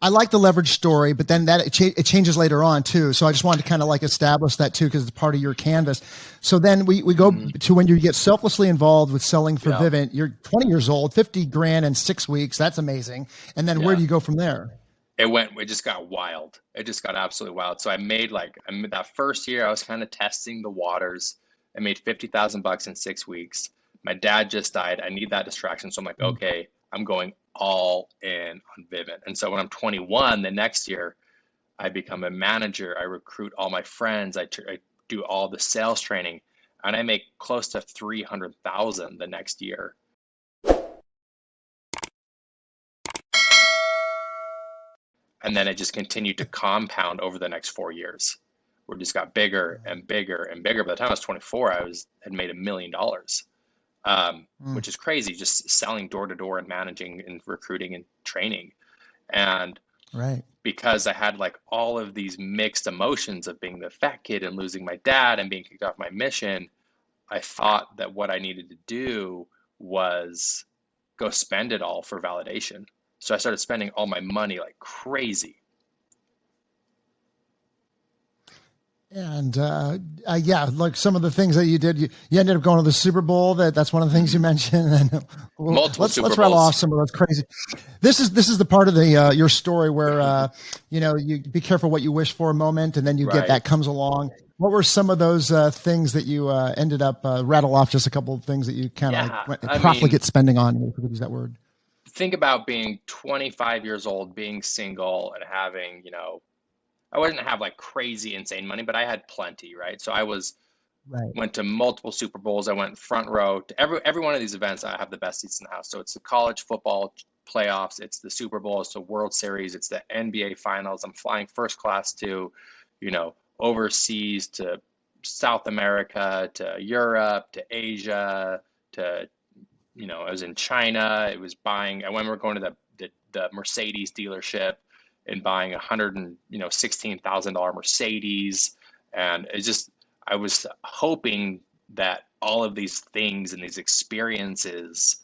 I like the leverage story, but then it changes later on too. So I just wanted to kind of like establish that too, because it's part of your canvas. So then we go to when you get selflessly involved with selling for Vivint. You're 20 years old, 50 grand in 6 weeks. That's amazing. And then where do you go from there? It just got wild. It just got absolutely wild. So that first year I was kind of testing the waters. I made $50,000 in 6 weeks. My dad just died. I need that distraction. So I'm like, okay, I'm going all in on Vivint. And so when I'm 21, the next year, I become a manager. I recruit all my friends. I do all the sales training, and I make close to 300,000 the next year. And then it just continued to compound over the next 4 years. Where it just got bigger and bigger and bigger. By the time I was 24, had made $1 million, which is crazy. Just selling door to door and managing and recruiting and training, and because I had like all of these mixed emotions of being the fat kid and losing my dad and being kicked off my mission, I thought that what I needed to do was go spend it all for validation. So I started spending all my money like crazy. And like some of the things that you did, you ended up going to the Super Bowl. That's one of the things you mentioned. And let's rattle off some of those crazy. This is the part of the your story where you be careful what you wish for a moment, and then you get that comes along. What were some of those things that you ended up rattle off? Just a couple of things that you kind of profligate spending on. If we could use that word. Think about being 25 years old, being single, and having I wouldn't have like crazy insane money, but I had plenty, right? So I went to multiple Super Bowls. I went front row to every one of these events. I have the best seats in the house. So it's the college football playoffs, it's the Super Bowl, it's the World Series, it's the NBA Finals. I'm flying first class to, overseas, to South America, to Europe, to Asia, to I was in China. I remember going to the Mercedes dealership and buying $116,000 Mercedes. And I was hoping that all of these things and these experiences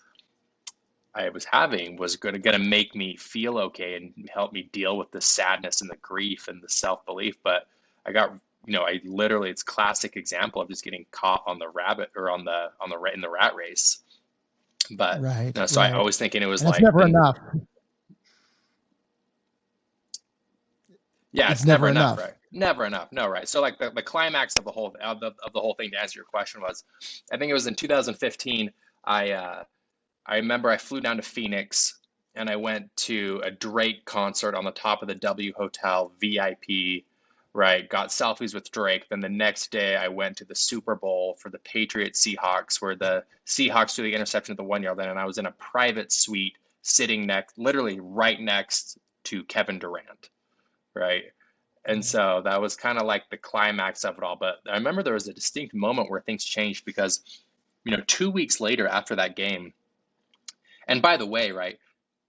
I was having was going to make me feel okay and help me deal with the sadness and the grief and the self-belief. But I got, it's a classic example of just getting caught on the rabbit or in the rat race. But I was thinking it was and it's never enough. Yeah, it's never enough, right? Never enough. No, right. So like the climax of the whole thing, to answer your question, was, I think it was in 2015. I remember I flew down to Phoenix and I went to a Drake concert on the top of the W Hotel VIP, right? Got selfies with Drake. Then the next day I went to the Super Bowl for the Patriots Seahawks, where the Seahawks threw the interception at the 1 yard line, and I was in a private suite sitting literally right next to Kevin Durant, right? And so that was kind of like the climax of it all. But I remember there was a distinct moment where things changed because, 2 weeks later after that game, and by the way, right,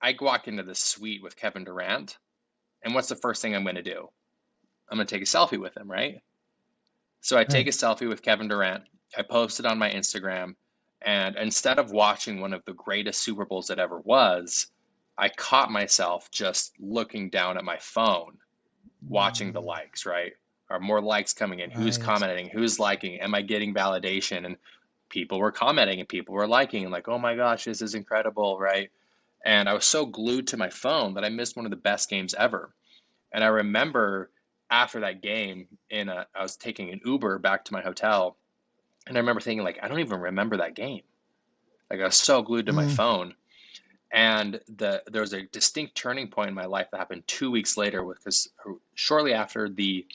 I walk into the suite with Kevin Durant, and what's the first thing I'm going to do? I'm going to take a selfie with him, right? So I take a selfie with Kevin Durant. I post it on my Instagram. And instead of watching one of the greatest Super Bowls that ever was, I caught myself just looking down at my phone, watching the likes, right? Are more likes coming in? Who's commenting? Who's liking? Am I getting validation? And people were commenting and people were liking, and like, oh my gosh, this is incredible, right? And I was so glued to my phone that I missed one of the best games ever. And I remember after that game, I was taking an Uber back to my hotel, and I remember thinking, like, I don't even remember that game. Like, I was so glued to my phone. And there was a distinct turning point in my life that happened 2 weeks later, because shortly after the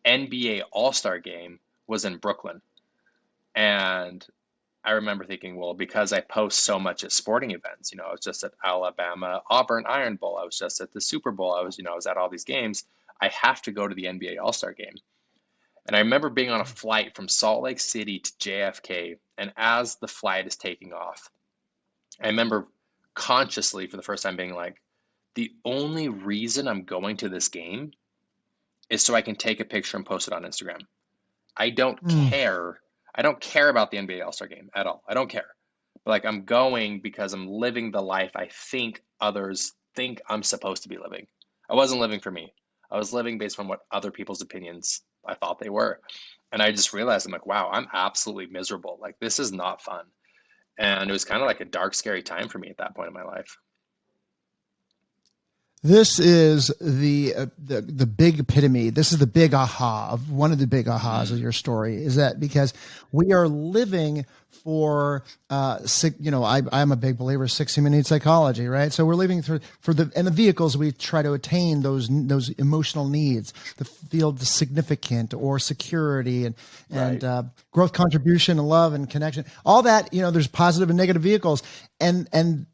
NBA All-Star game was in Brooklyn. And I remember thinking, well, because I post so much at sporting events, I was just at Alabama Auburn Iron Bowl, I was just at the Super Bowl, I was at all these games, I have to go to the NBA All-Star game. And I remember being on a flight from Salt Lake City to JFK, and as the flight is taking off, I remember consciously for the first time being like, the only reason I'm going to this game is so I can take a picture and post it on Instagram. I don't care. I don't care about the NBA All-Star game at all. I don't care. But like, I'm going because I'm living the life I think others think I'm supposed to be living. I wasn't living for me. I was living based on what other people's opinions I thought they were. And I just realized I'm like, wow, I'm absolutely miserable. Like this is not fun. And it was kind of like a dark, scary time for me at that point in my life. This is the big epitome. This is the big aha of one of the big ahas of your story, is that because we are living for, I'm a big believer of 6 human needs psychology, right? So we're living for the vehicles we try to attain those emotional needs, to feel significant or security and growth, contribution, and love and connection. All that, there's positive and negative vehicles, and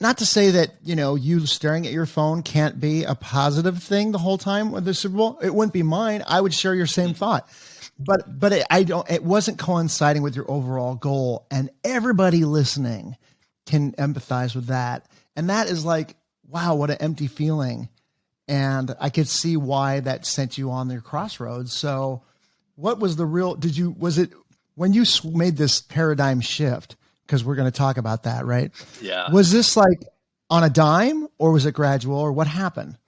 not to say that, you staring at your phone can't be a positive thing the whole time with the Super Bowl. It wouldn't be mine. I would share your same thought, but it wasn't coinciding with your overall goal, and everybody listening can empathize with that. And that is like, wow, what an empty feeling. And I could see why that sent you on your crossroads. So what was the real, was it when you made this paradigm shift? Because we're going to talk about that, right? Yeah. Was this like on a dime, or was it gradual, or what happened?